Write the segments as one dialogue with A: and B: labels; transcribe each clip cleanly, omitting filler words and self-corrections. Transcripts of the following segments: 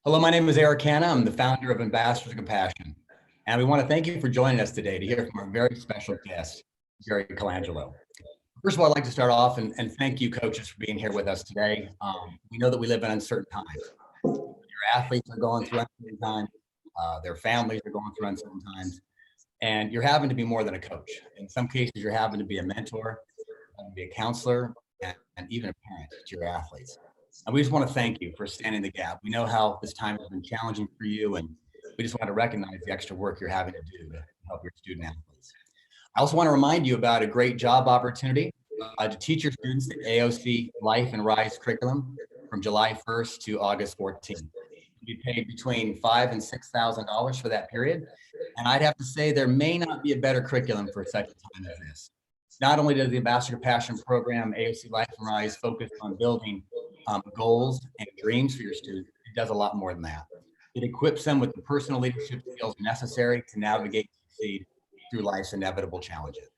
A: Hello, my name is Eric Hanna. I'm the founder of Ambassadors of Compassion. And we want to thank you for joining us today to hear from our very special guest, Jerry Colangelo. First of all, I'd like to start off and thank you, coaches, for being here with us today. We know that we live in uncertain times. Your athletes are going through uncertain times. Their families are going through uncertain times. And you're having to be more than a coach. In some cases, you're having to be a mentor, having to be a counselor, and even a parent to your athletes. And we just want to thank you for standing the gap. We know how this time has been challenging for you, and we just want to recognize the extra work you're having to do to help your student athletes. I also want to remind you about a great job opportunity to teach your students the AOC Life and Rise curriculum from July 1st to August 14th. You'll be paid between $5,000 and $6,000 for that period. And I'd have to say there may not be a better curriculum for such a time as this. Not only does the Ambassador Passion Program, AOC Life and Rise, focus on building goals and dreams for your students, it does a lot more than that. It equips them with the personal leadership skills necessary to navigate and succeed through life's inevitable challenges.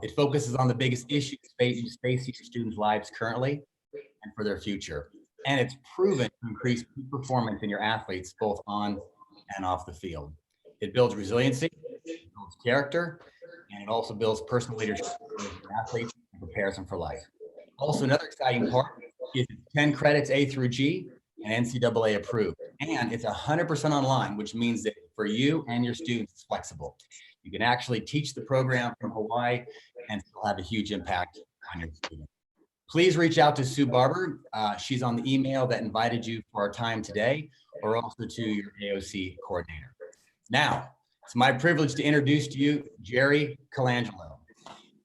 A: It focuses on the biggest issues facing your students' lives currently and for their future. And it's proven to increase performance in your athletes, both on and off the field. It builds resiliency, it builds character, and it also builds personal leadership for your athletes and prepares them for life. Also, another exciting part is 10 credits A through G and NCAA approved. And it's 100% online, which means that for you and your students, it's flexible. You can actually teach the program from Hawaii and still have a huge impact on your students. Please reach out to Sue Barber. She's on the email that invited you for our time today, or also to your AOC coordinator. Now, it's my privilege to introduce to you Jerry Colangelo.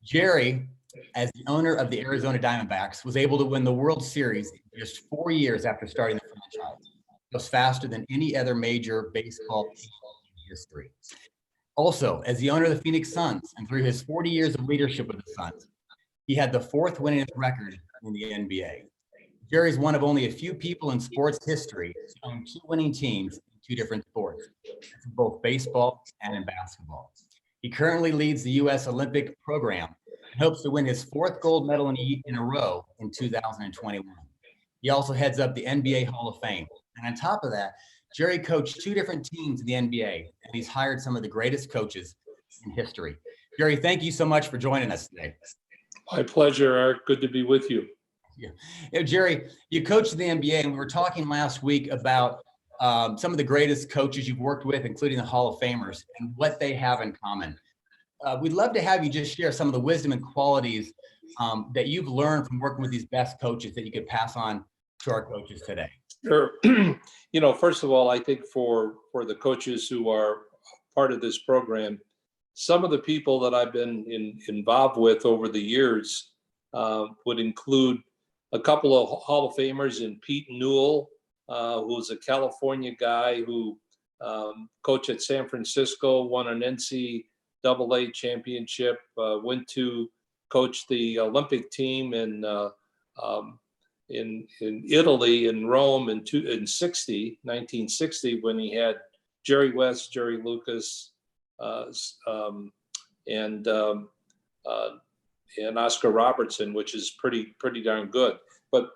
A: Jerry, as the owner of the Arizona Diamondbacks, was able to win the World Series in just 4 years after starting the franchise. It was faster than any other major baseball team in history. Also, as the owner of the Phoenix Suns, and through his 40 years of leadership with the Suns, he had the 4th winningest record in the NBA. Jerry is one of only a few people in sports history to own 2 winning teams in 2 different sports, both baseball and in basketball. He currently leads the U.S. Olympic program and hopes to win his 4th gold medal in a row in 2021. He also heads up the NBA Hall of Fame. And on top of that, Jerry coached 2 different teams in the NBA, and he's hired some of the greatest coaches in history. Jerry, thank you so much for joining us today.
B: My pleasure, Eric. Good to be with you.
A: Yeah. Jerry, you coached the NBA, and we were talking last week about some of the greatest coaches you've worked with, including the Hall of Famers, and what they have in common. We'd love to have you just share some of the wisdom and qualities that you've learned from working with these best coaches that you could pass on to our coaches today.
B: Sure. First of all, I think for the coaches who are part of this program, some of the people that I've been involved with over the years would include a couple of Hall of Famers in Pete Newell, who's a California guy who coached at San Francisco, won an NCAA championship, went to coach the Olympic team in Italy, in Rome in 1960, when he had Jerry West, Jerry Lucas, and Oscar Robertson, which is pretty darn good. But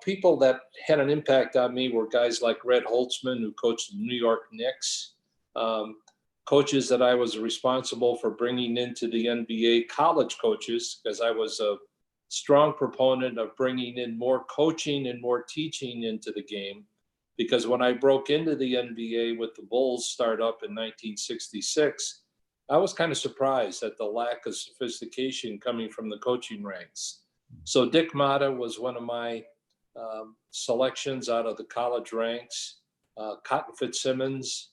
B: people that had an impact on me were guys like Red Holtzman, who coached the New York Knicks, coaches that I was responsible for bringing into the NBA, college coaches, because I was a strong proponent of bringing in more coaching and more teaching into the game. Because when I broke into the NBA with the Bulls startup in 1966, I was kind of surprised at the lack of sophistication coming from the coaching ranks. So Dick Motta was one of my selections out of the college ranks. Cotton Fitzsimmons,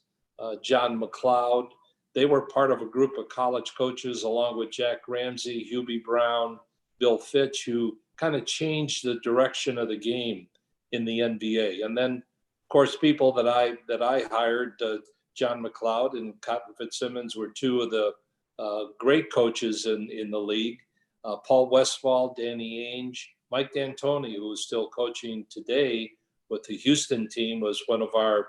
B: John McLeod, they were part of a group of college coaches along with Jack Ramsey, Hubie Brown, Bill Fitch, who kind of changed the direction of the game in the NBA. And then, of course, people that I hired, John McLeod and Cotton Fitzsimmons, were 2 of the great coaches in the league. Paul Westphal, Danny Ainge, Mike D'Antoni, who is still coaching today with the Houston team, was one of our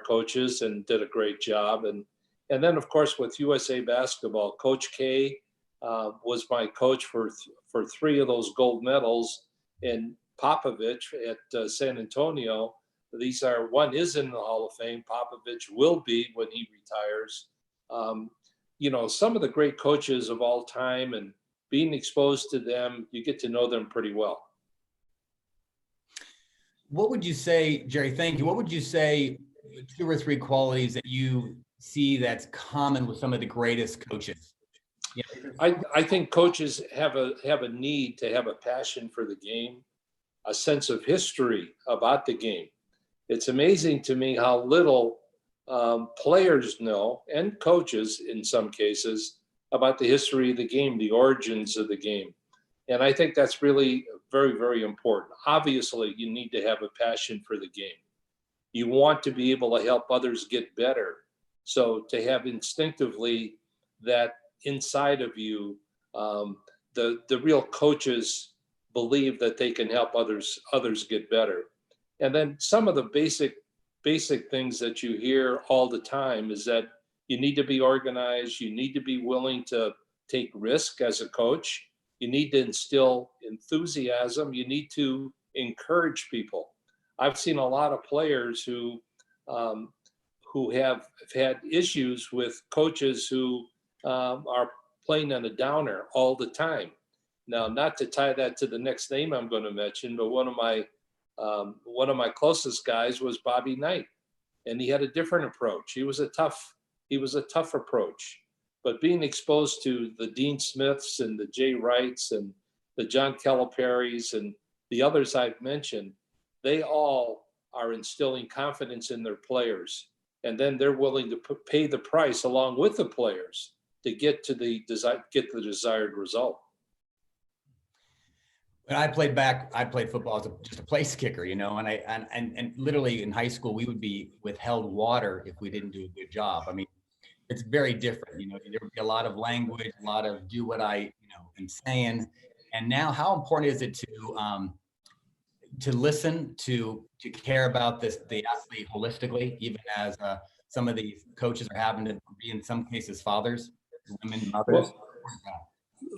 B: coaches and did a great job. And then, of course, with USA Basketball, Coach K was my coach for 3 of those gold medals, and Popovich at San Antonio One is in the Hall of Fame. Popovich will be when he retires. Um, some of the great coaches of all time, and being exposed to them, you get to know them pretty well.
A: What would you say, Jerry, thank you. What would you say 2 or 3 qualities that you see that's common with some of the greatest coaches?
B: I think coaches have a need to have a passion for the game, a sense of history about the game. It's amazing to me how little players know, and coaches in some cases, about the history of the game, the origins of the game. And I think that's really very, very important. Obviously, you need to have a passion for the game. You want to be able to help others get better. So to have instinctively that inside of you, the real coaches believe that they can help others get better. And then some of the basic things that you hear all the time is that you need to be organized. You need to be willing to take risk as a coach. You need to instill enthusiasm. You need to encourage people. I've seen a lot of players who have had issues with coaches who are playing on a downer all the time. Now, not to tie that to the next name I'm going to mention, but one of my closest guys was Bobby Knight, and he had a different approach. He was a tough approach. But being exposed to the Dean Smiths and the Jay Wrights and the John Calipari's and the others I've mentioned, they all are instilling confidence in their players. And then they're willing to pay the price along with the players to get the desired result.
A: When I played football as just a place kicker, and literally in high school, we would be withheld water if we didn't do a good job. I mean, it's very different. There would be a lot of language, a lot of do what I, am saying. And now how important is it to listen, to care about the athlete holistically, even as some of these coaches are having to be, in some cases, fathers, women, mothers?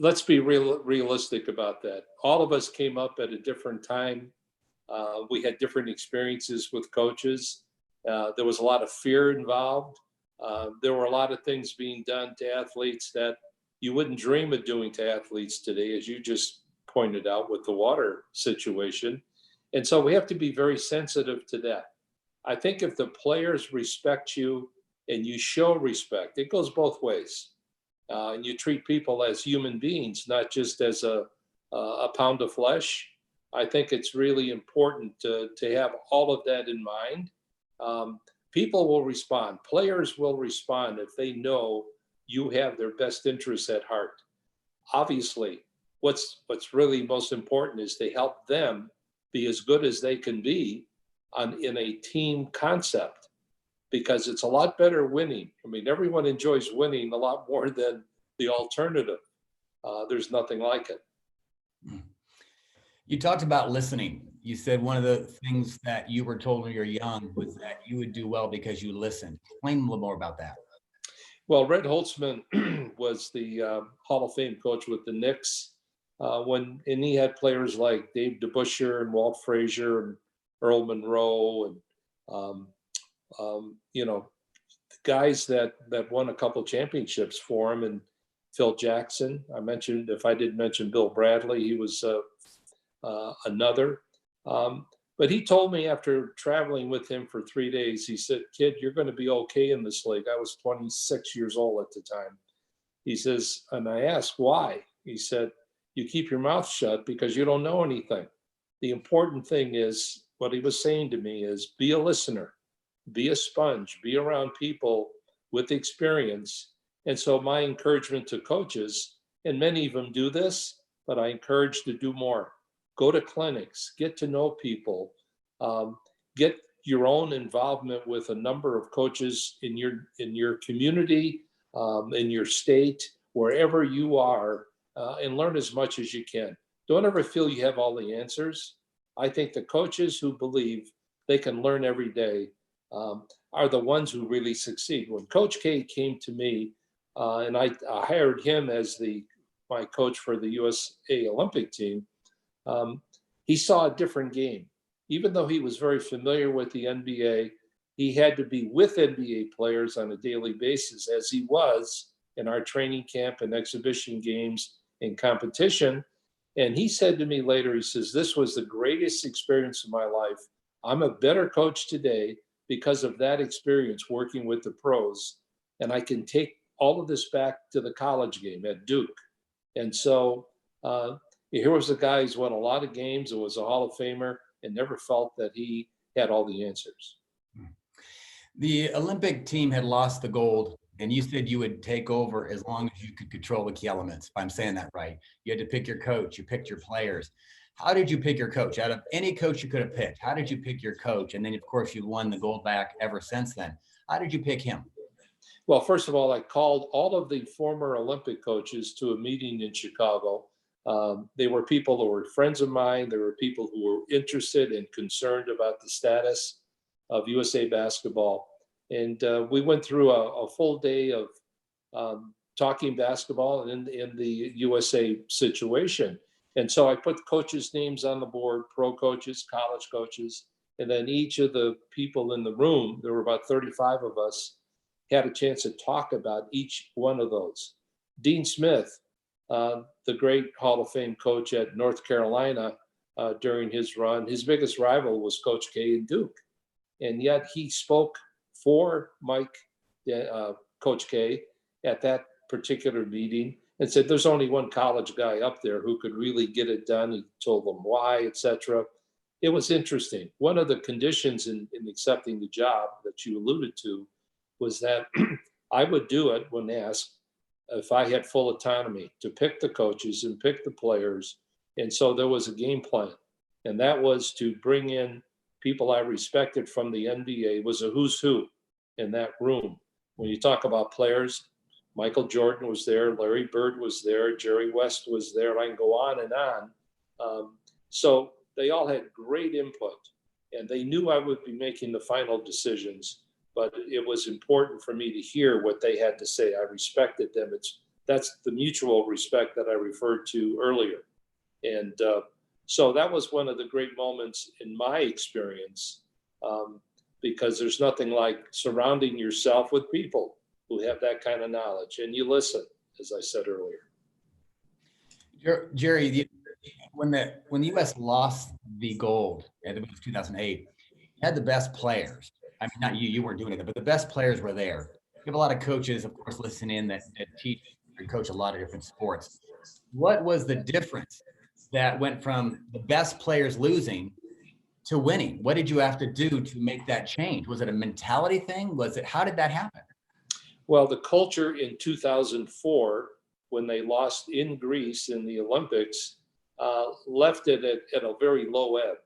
B: Let's be realistic about that. All of us came up at a different time. We had different experiences with coaches. There was a lot of fear involved. There were a lot of things being done to athletes that you wouldn't dream of doing to athletes today, as you just pointed out with the water situation. And so we have to be very sensitive to that. I think if the players respect you and you show respect, it goes both ways. And you treat people as human beings, not just as a pound of flesh. I think it's really important to have all of that in mind. People will respond. Players will respond if they know you have their best interests at heart. Obviously, what's really most important is to help them be as good as they can be in a team concept, because it's a lot better winning. I mean, everyone enjoys winning a lot more than the alternative. There's nothing like it.
A: You talked about listening. You said one of the things that you were told when you were young was that you would do well because you listened. Explain a little more about that.
B: Well, Red Holtzman was the Hall of Fame coach with the Knicks. And he had players like Dave DeBusschere and Walt Frazier and Earl Monroe and guys that won a couple championships for him, and Phil Jackson. If I didn't mention Bill Bradley, he was another. But he told me after traveling with him for 3 days, he said, "Kid, you're going to be okay in this league." I was 26 years old at the time. He says, and I asked why. He said, "You keep your mouth shut because you don't know anything. The important thing is," what he was saying to me is, be a listener, be a sponge, be around people with experience. And so my encouragement to coaches, and many of them do this, but I encourage to do more. Go to clinics, get to know people, get your own involvement with a number of coaches in your community, in your state, wherever you are, and learn as much as you can. Don't ever feel you have all the answers. I think the coaches who believe they can learn every day are the ones who really succeed. When Coach K came to me, and I hired him as my coach for the USA Olympic team, he saw a different game. even though he was very familiar with the NBA, he had to be with NBA players on a daily basis, as he was in our training camp and exhibition games and competition. And he said to me later, he says, "This was the greatest experience of my life. I'm a better coach today because of that experience working with the pros. And I can take all of this back to the college game at Duke." And so here was a guy who's won a lot of games and was a Hall of Famer and never felt that he had all the answers.
A: The Olympic team had lost the gold, and you said you would take over as long as you could control the key elements, if I'm saying that right. You had to pick your coach, you picked your players. How did you pick your coach? Out of any coach you could have picked, how did you pick your coach? And then, of course, you won the gold back ever since then. How did you pick him?
B: Well, first of all, I called all of the former Olympic coaches to a meeting in Chicago. They were people who were friends of mine. There were people who were interested and concerned about the status of USA basketball. And we went through a full day of talking basketball in the USA situation. And so I put coaches' names on the board, pro coaches, college coaches, and then each of the people in the room, there were about 35 of us, had a chance to talk about each one of those. Dean Smith, the great Hall of Fame coach at North Carolina during his run, his biggest rival was Coach K and Duke. And yet he spoke for Coach K at that particular meeting and said there's only one college guy up there who could really get it done. He told them why, etc. It was interesting. One of the conditions in accepting the job that you alluded to was that I would do it when asked if I had full autonomy to pick the coaches and pick the players. And so there was a game plan. And that was to bring in people I respected from the NBA. It was a who's who in that room. When you talk about players, Michael Jordan was there, Larry Bird was there, Jerry West was there. I can go on and on. So they all had great input, and they knew I would be making the final decisions. But it was important for me to hear what they had to say. I respected them. That's the mutual respect that I referred to earlier. And so that was one of the great moments in my experience, because there's nothing like surrounding yourself with people who have that kind of knowledge, and you listen, as I said earlier.
A: Jerry, when the U.S. lost the gold, and it was 2008, you had the best players. I mean, not you weren't doing it, but the best players were there. You have a lot of coaches, of course, listening that teach and coach a lot of different sports. What was the difference that went from the best players losing to winning? What did you have to do to make that change? Was it a mentality thing? How did that happen?
B: Well, the culture in 2004, when they lost in Greece in the Olympics, left it at a very low ebb.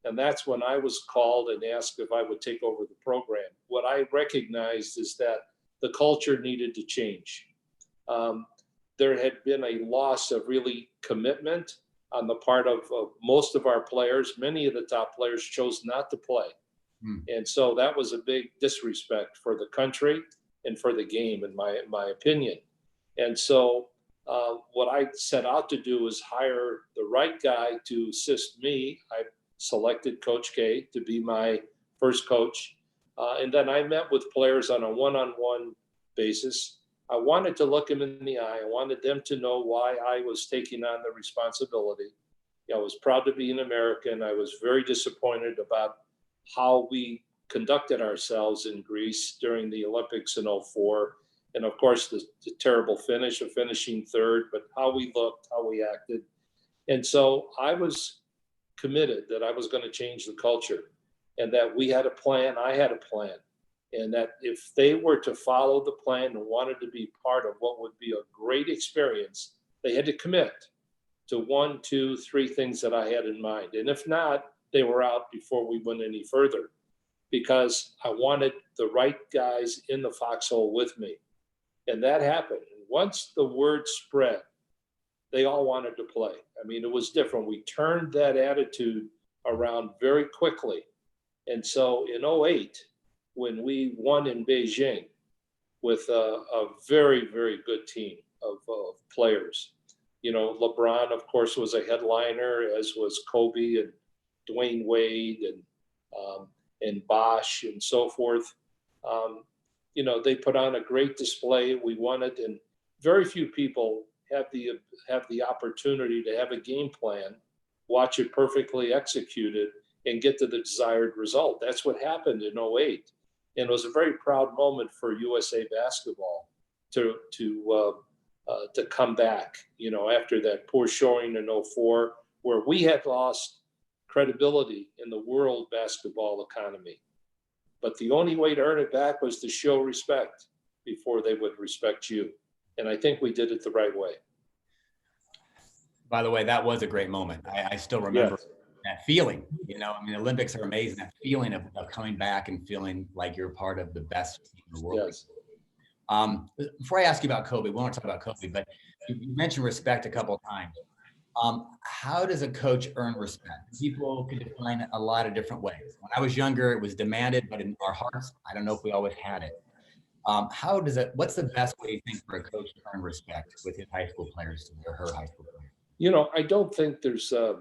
B: And that's when I was called and asked if I would take over the program. What I recognized is that the culture needed to change. There had been a loss of really commitment on the part of most of our players. Many of the top players chose not to play. And so that was a big disrespect for the country and for the game, in my opinion. And so what I set out to do was hire the right guy to assist me. I selected Coach K to be my first coach. And then I met with players on a one-on-one basis. I wanted to look them in the eye. I wanted them to know why I was taking on the responsibility. I was proud to be an American. I was very disappointed about how we conducted ourselves in Greece during the Olympics in 2004. And of course, the terrible finish of finishing third, but how we looked, how we acted. And so I was committed that I was going to change the culture, and that we had a plan, I had a plan, and that if they were to follow the plan and wanted to be part of what would be a great experience, they had to commit to 1, 2, 3 things that I had in mind. And if not, they were out before we went any further, because I wanted the right guys in the foxhole with me. And that happened. And once the word spread, they all wanted to play. I mean, it was different. We turned that attitude around very quickly. And so in 2008, when we won in Beijing with a very, very good team of players, LeBron, of course, was a headliner, as was Kobe and Dwayne Wade and Bosch and so forth. They put on a great display. We won it, and very few people have the opportunity to have a game plan, watch it perfectly executed, and get to the desired result. That's what happened in '08, and it was a very proud moment for USA basketball to come back. After that poor showing in '04, where we had lost credibility in the world basketball economy. But the only way to earn it back was to show respect before they would respect you. And I think we did it the right way.
A: By the way, that was a great moment. I still remember that feeling. Olympics are amazing. That feeling of coming back and feeling like you're part of the best team in the world.
B: Yes.
A: Before I ask you about Kobe, we want to talk about Kobe, but you mentioned respect a couple of times. How does a coach earn respect? People can define it a lot of different ways. When I was younger, it was demanded, but in our hearts, I don't know if we always had it. What's the best way you think for a coach to earn respect with his high school players or her high school players?
B: I don't think there's a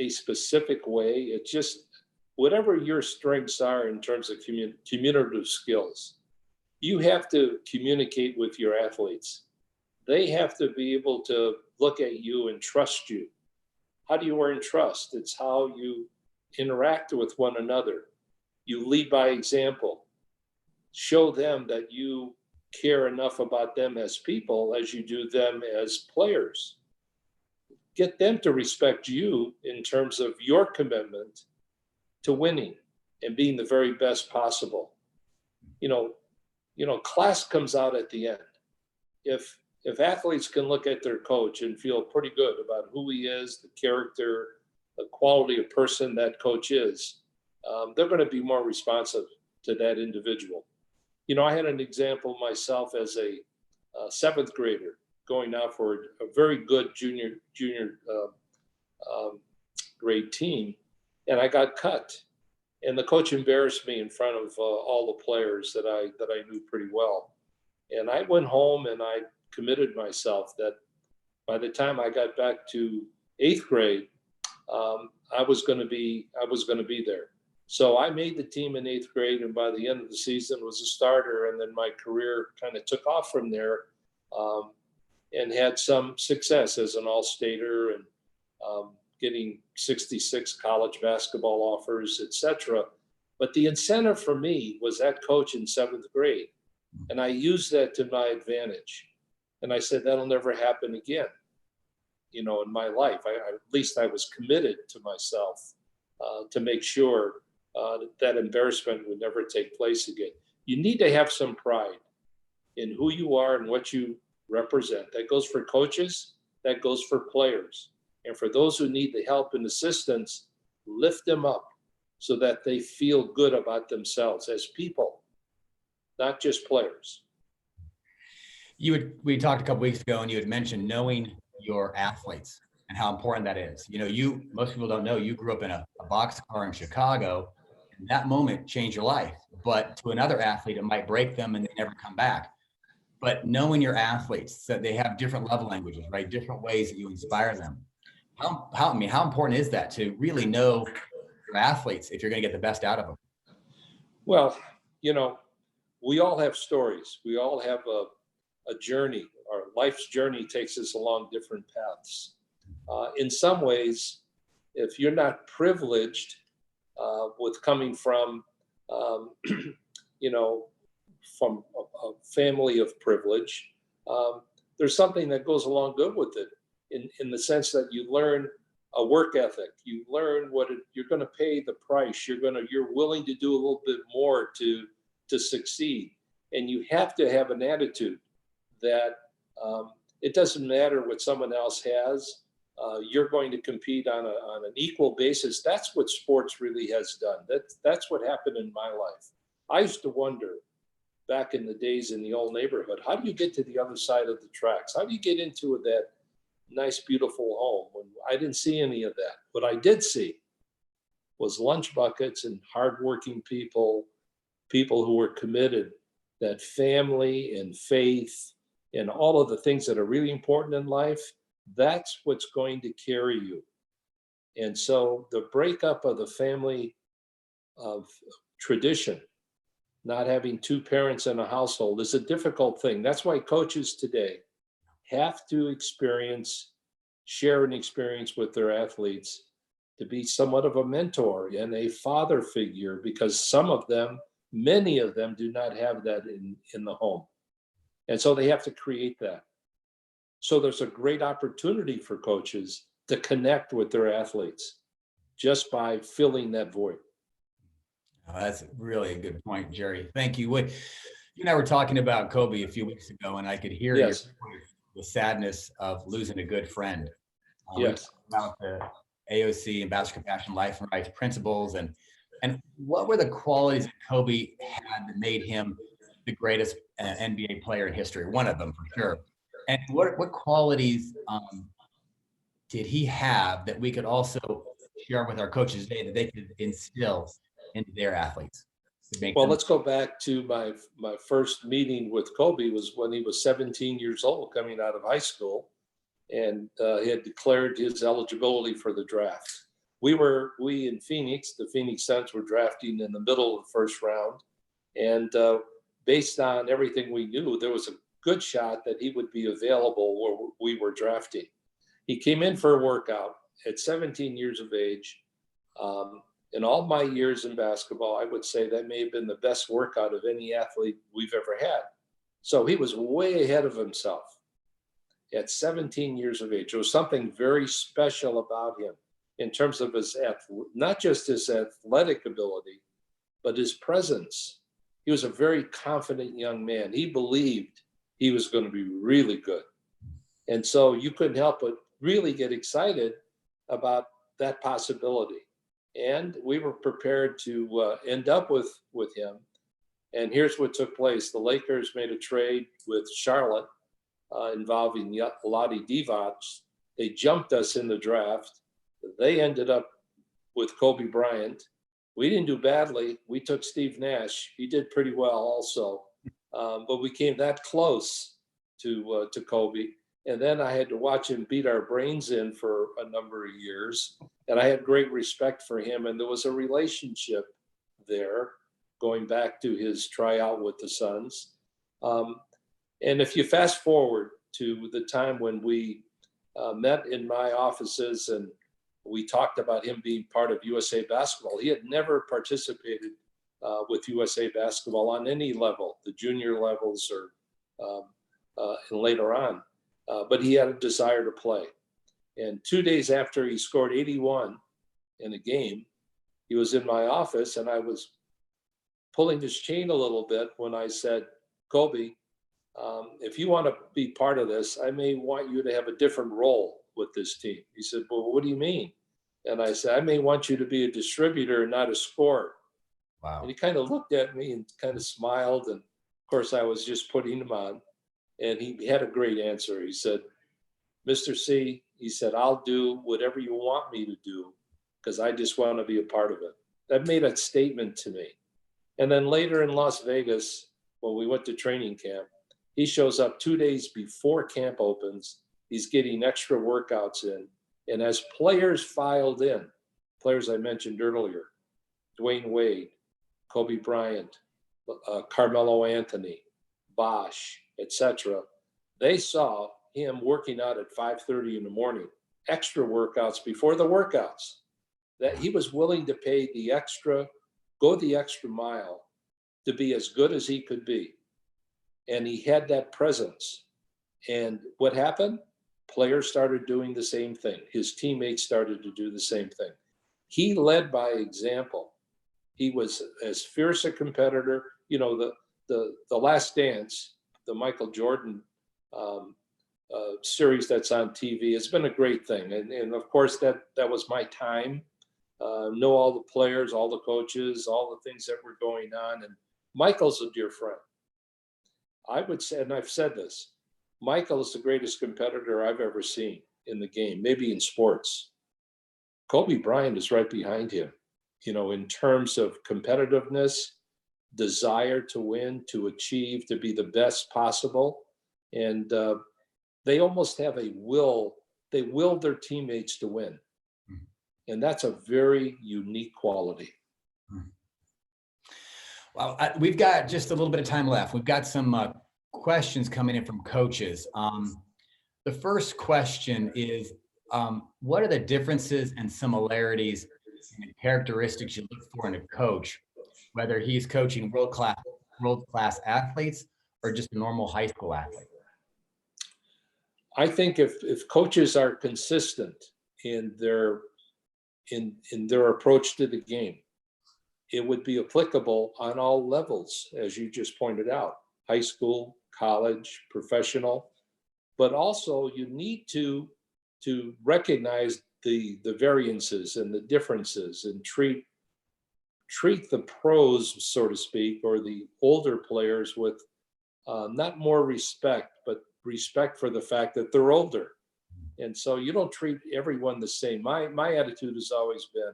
B: specific way. It's just whatever your strengths are in terms of communicative skills. You have to communicate with your athletes. They have to be able to look at you and trust you. How do you earn trust? It's how you interact with one another. You lead by example. Show them that you care enough about them as people as you do them as players. Get them to respect you in terms of your commitment to winning and being the very best possible. Class comes out at the end. If athletes can look at their coach and feel pretty good about who he is, the character, the quality of person that coach is, they're going to be more responsive to that individual. I had an example myself as a seventh grader going out for a very good junior grade team, and I got cut. And the coach embarrassed me in front of all the players that I knew pretty well. And I went home and I committed myself that by the time I got back to eighth grade, I was going to be there. So I made the team in eighth grade, and by the end of the season was a starter. And then my career kind of took off from there, and had some success as an all-stater and getting 66 college basketball offers, etc. But the incentive for me was that coach in seventh grade. And I used that to my advantage. And I said, that'll never happen again, in my life. At least I was committed to myself to make sure that embarrassment would never take place again. You need to have some pride in who you are and what you represent. That goes for coaches, that goes for players. And for those who need the help and assistance, lift them up so that they feel good about themselves as people, not just players.
A: We talked a couple weeks ago, and you had mentioned knowing your athletes and how important that is. Most people don't know you grew up in a boxcar in Chicago, and that moment changed your life. But to another athlete, it might break them and they never come back. But knowing your athletes, that they have different love languages, right? Different ways that you inspire them. How important is that to really know your athletes if you're going to get the best out of them?
B: Well, we all have stories. We all have a journey. Our life's journey takes us along different paths. In some ways, if you're not privileged with coming from, from a family of privilege, there's something that goes along good with it in the sense that you learn a work ethic. You learn you're going to pay the price. You're willing to do a little bit more to succeed. And you have to have an attitude that it doesn't matter what someone else has. You're going to compete on an equal basis. That's what sports really has done. That's what happened in my life. I used to wonder back in the days in the old neighborhood, how do you get to the other side of the tracks? How do you get into that nice, beautiful home? When I didn't see any of that. What I did see was lunch buckets and hardworking people who were committed, that family and faith and all of the things that are really important in life, that's what's going to carry you. And so the breakup of the family of tradition, not having two parents in a household, is a difficult thing. That's why coaches today have to share an experience with their athletes to be somewhat of a mentor and a father figure, because many of them do not have that in the home. And so they have to create that. So there's a great opportunity for coaches to connect with their athletes just by filling that void.
A: Oh, that's really a good point, Jerry. Thank you. You and I were talking about Kobe a few weeks ago, and I could hear
B: Yes,
A: the sadness of losing a good friend. We talked
B: yes.
A: about the AOC, Ambassador Compassion Life and Rights principles, and what were the qualities that Kobe had that made him the greatest NBA player in history? One of them for sure. And what qualities did he have that we could also share with our coaches today that they could instill into their athletes to make
B: Well,
A: them?
B: let's go back to my first meeting with Kobe was when he was 17 years old, coming out of high school, and he had declared his eligibility for the draft. We in Phoenix, the Phoenix Suns were drafting in the middle of the first round, and based on everything we knew, there was a good shot that he would be available where we were drafting. He came in for a workout at 17 years of age. In all my years in basketball, I would say that may have been the best workout of any athlete we've ever had. So he was way ahead of himself at 17 years of age. There was something very special about him in terms of not just his athletic ability, but his presence. He was a very confident young man. He believed he was going to be really good. And so you couldn't help but really get excited about that possibility. And we were prepared to end up with him. And here's what took place. The Lakers made a trade with Charlotte involving Lottie Divac. They jumped us in the draft. They ended up with Kobe Bryant. We didn't do badly. We took Steve Nash. He did pretty well also. But we came that close to Kobe. And then I had to watch him beat our brains in for a number of years. And I had great respect for him. And there was a relationship there going back to his tryout with the Suns. And if you fast forward to the time when we met in my offices and we talked about him being part of USA Basketball, he had never participated with USA Basketball on any level, the junior levels or and later on. But he had a desire to play. And 2 days after he scored 81 in a game, he was in my office and I was pulling his chain a little bit when I said, Kobe, if you want to be part of this, I may want you to have a different role with this team. He said, well, what do you mean? And I said, I may want you to be a distributor, not a scorer.
A: Wow.
B: And he kind of looked at me and kind of smiled. And of course, I was just putting him on. And he had a great answer. He said, Mr. C, he said, I'll do whatever you want me to do because I just want to be a part of it. That made a statement to me. And then later in Las Vegas, when we went to training camp, he shows up 2 days before camp opens. He's getting extra workouts in. And as players filed in, players I mentioned earlier, Dwayne Wade, Kobe Bryant, Carmelo Anthony, Bosh, etc., they saw him working out at 5:30 in the morning, extra workouts before the workouts, that he was willing to pay the extra, go the extra mile to be as good as he could be. And he had that presence. And what happened? Players started doing the same thing. His teammates started to do the same thing. He led by example. He was as fierce a competitor. You know, the Last Dance, the Michael Jordan series that's on TV, it's been a great thing. And of course, that was my time. Know all the players, all the coaches, all the things that were going on. And Michael's a dear friend. I would say, and I've said this, Michael is the greatest competitor I've ever seen in the game, maybe in sports. Kobe Bryant is right behind him, you know, in terms of competitiveness, desire to win, to achieve, to be the best possible. And they almost have a will, they will their teammates to win. And that's a very unique quality.
A: Well, we've got just a little bit of time left. We've got some questions coming in from coaches. The first question is, what are the differences and similarities in the characteristics you look for in a coach, whether he's coaching world-class athletes or just a normal high school athlete?
B: I think if coaches are consistent in their approach to the game, it would be applicable on all levels, as you just pointed out, high school, college, professional. But also you need to recognize the variances and the differences and treat the pros, so to speak, or the older players with not more respect, but respect for the fact that they're older. And so you don't treat everyone the same. My attitude has always been,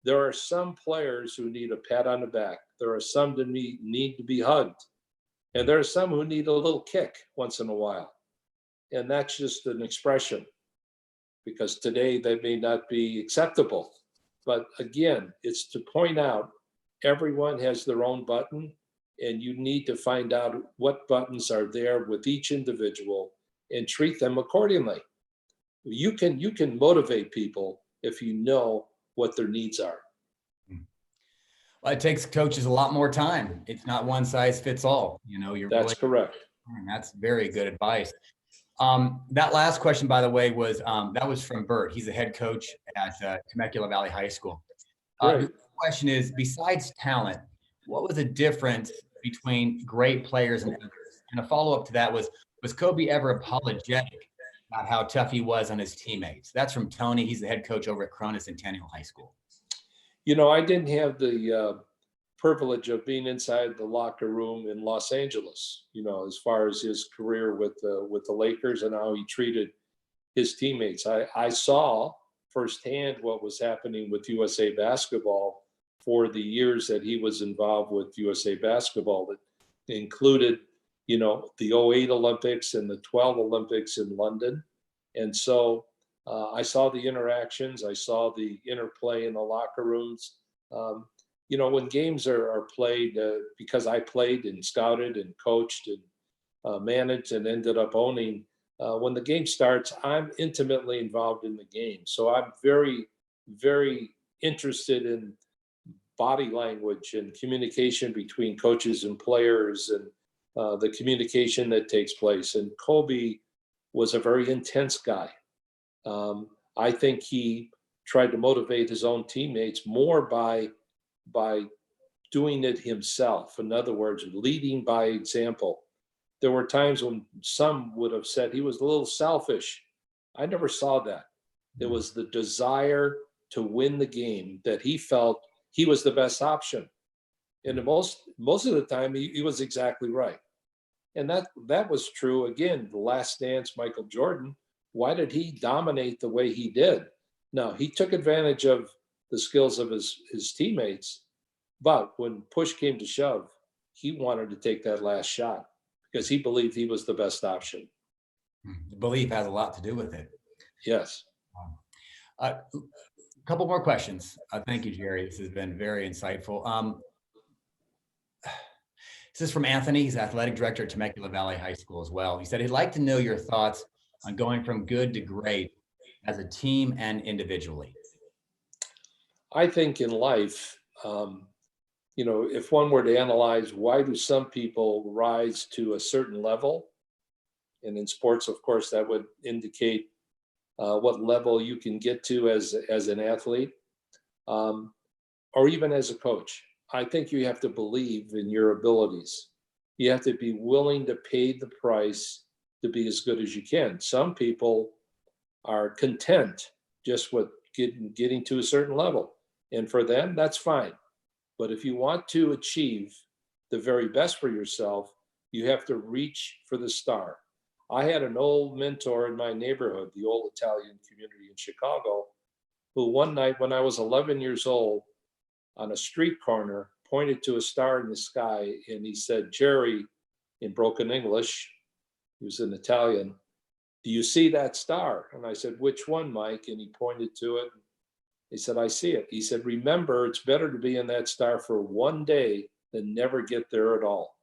B: there are some players who need a pat on the back. There are some that need to be hugged. And there are some who need a little kick once in a while. And that's just an expression, because today they may not be acceptable. But again, it's to point out everyone has their own button, and you need to find out what buttons are there with each individual and treat them accordingly. You can motivate people if you know what their needs are.
A: Well, it takes coaches a lot more time. It's not one size fits all.
B: That's correct.
A: That's very good advice. That last question, by the way, was from Bert. He's the head coach at Temecula Valley High School. The question is, besides talent, what was the difference between great players and others? And a follow-up to that was Kobe ever apologetic about how tough he was on his teammates? That's from Tony. He's the head coach over at Corona Centennial High School.
B: I didn't have the privilege of being inside the locker room in Los Angeles, as far as his career with the Lakers and how he treated his teammates. I saw firsthand what was happening with USA Basketball for the years that he was involved with USA Basketball. That included, the 08 Olympics and the 12 Olympics in London. And so I saw the interactions, I saw the interplay in the locker rooms. When games are played, because I played and scouted and coached and managed and ended up owning, when the game starts, I'm intimately involved in the game. So I'm very, very interested in body language and communication between coaches and players, and the communication that takes place. And Kobe was a very intense guy. I think he tried to motivate his own teammates more by doing it himself. In other words, leading by example. There were times when some would have said he was a little selfish. I never saw that. It was the desire to win the game that he felt he was the best option. And most of the time, he was exactly right. And that was true. Again, the Last Dance, Michael Jordan. Why did he dominate the way he did? Now, he took advantage of the skills of his teammates, but when push came to shove, he wanted to take that last shot because he believed he was the best option.
A: Belief has a lot to do with it.
B: Yes.
A: A couple more questions. Thank you, Jerry. This has been very insightful. This is from Anthony. He's athletic director at Temecula Valley High School as well. He said he'd like to know your thoughts on going from good to great as a team and individually.
B: I think in life, if one were to analyze why do some people rise to a certain level, and in sports, of course, that would indicate what level you can get to as an athlete, or even as a coach. I think you have to believe in your abilities. You have to be willing to pay the price to be as good as you can. Some people are content just with getting to a certain level. And for them, that's fine. But if you want to achieve the very best for yourself, you have to reach for the star. I had an old mentor in my neighborhood, the old Italian community in Chicago, who one night when I was 11 years old on a street corner pointed to a star in the sky and he said, "Jerry," in broken English, he was in Italian, "do you see that star?" And I said, "Which one, Mike?" And he pointed to it. He said, I see it. He said, remember, it's better to be in that star for one day than never get there at all.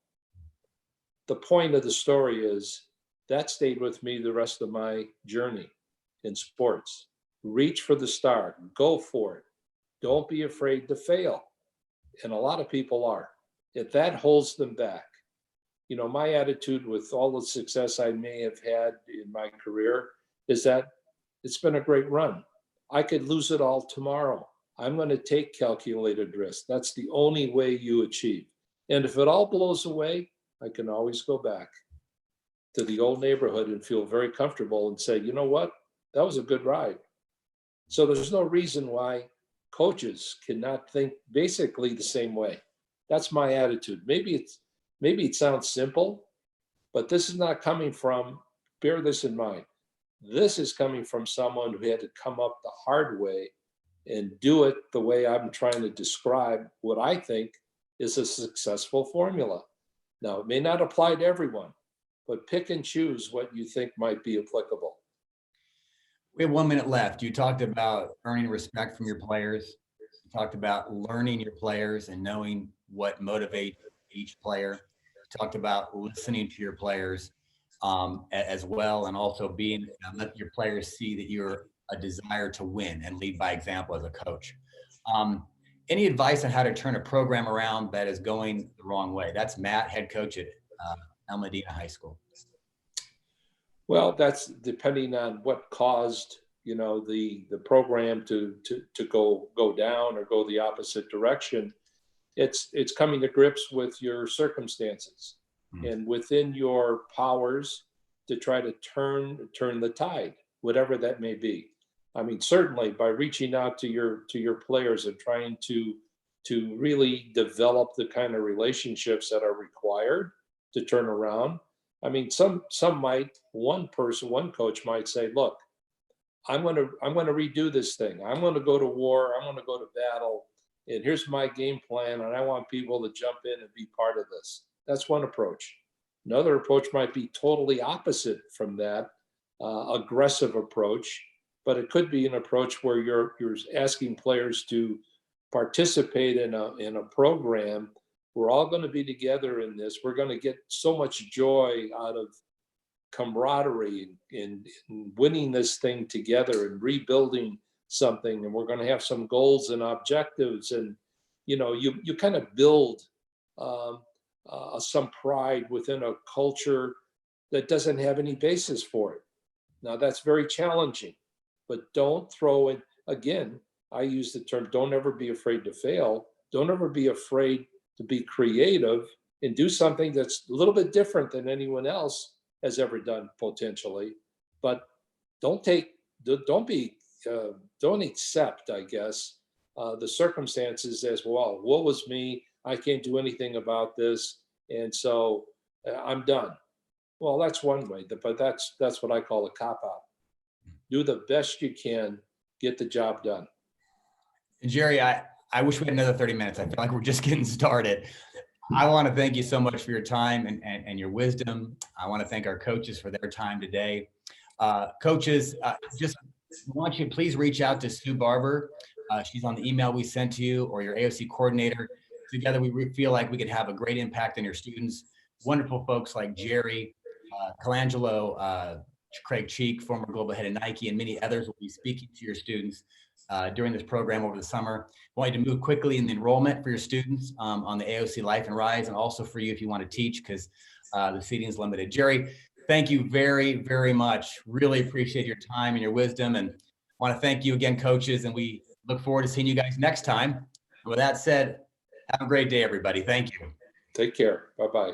B: The point of the story is that stayed with me the rest of my journey in sports. Reach for the star, go for it. Don't be afraid to fail. And a lot of people are. If that holds them back, you know, my attitude with all the success I may have had in my career is that it's been a great run. I could lose it all tomorrow. I'm going to take calculated risk. That's the only way you achieve. And if it all blows away, I can always go back to the old neighborhood and feel very comfortable and say, you know what? That was a good ride. So there's no reason why coaches cannot think basically the same way. That's my attitude. Maybe it sounds simple, but this is not coming from, bear this in mind. This is coming from someone who had to come up the hard way and do it the way I'm trying to describe what I think is a successful formula. Now, it may not apply to everyone, but pick and choose what you think might be applicable.
A: We have 1 minute left. You talked about earning respect from your players. You talked about learning your players and knowing what motivates each player. You talked about listening to your players as well, and also being let your players see that you're a desire to win and lead by example as a coach. Any advice on how to turn a program around that is going the wrong way? That's Matt, head coach at El Medina High School.
B: Well, that's depending on what caused, you know, the program to go down or go the opposite direction. It's coming to grips with your circumstances and within your powers to try to turn the tide, whatever that may be. I mean, certainly by reaching out to your players and trying to really develop the kind of relationships that are required to turn around. I mean, one coach might say, look, I'm going to redo this thing. I'm going to go to war. I'm going to go to battle. And here's my game plan. And I want people to jump in and be part of this. That's one approach. Another approach might be totally opposite from that, aggressive approach. But it could be an approach where you're asking players to participate in a program. We're all going to be together in this. We're going to get so much joy out of camaraderie and winning this thing together and rebuilding something. And we're going to have some goals and objectives. And, you know, you kind of build some pride within a culture that doesn't have any basis for it. Now, that's very challenging, but don't throw it. Again, I use the term, don't ever be afraid to fail. Don't ever be afraid to be creative and do something that's a little bit different than anyone else has ever done potentially. But don't accept, I guess, the circumstances as, well, what was me? I can't do anything about this. And so I'm done. Well, that's one way, but that's what I call a cop-out. Do the best you can, get the job done.
A: Jerry, I wish we had another 30 minutes. I feel like we're just getting started. I want to thank you so much for your time and your wisdom. I want to thank our coaches for their time today. Coaches, just want you to please reach out to Sue Barber. She's on the email we sent to you, or your AOC coordinator. Together, we feel like we could have a great impact on your students. Wonderful folks like Jerry, Colangelo, Craig Cheek, former global head of Nike, and many others will be speaking to your students during this program over the summer. I want you to move quickly in the enrollment for your students on the AOC Life and Rise, and also for you if you want to teach, because the seating is limited. Jerry, thank you very, very much. Really appreciate your time and your wisdom, and want to thank you again, coaches, and we look forward to seeing you guys next time. With that said, have a great day, everybody. Thank you.
B: Take care. Bye-bye.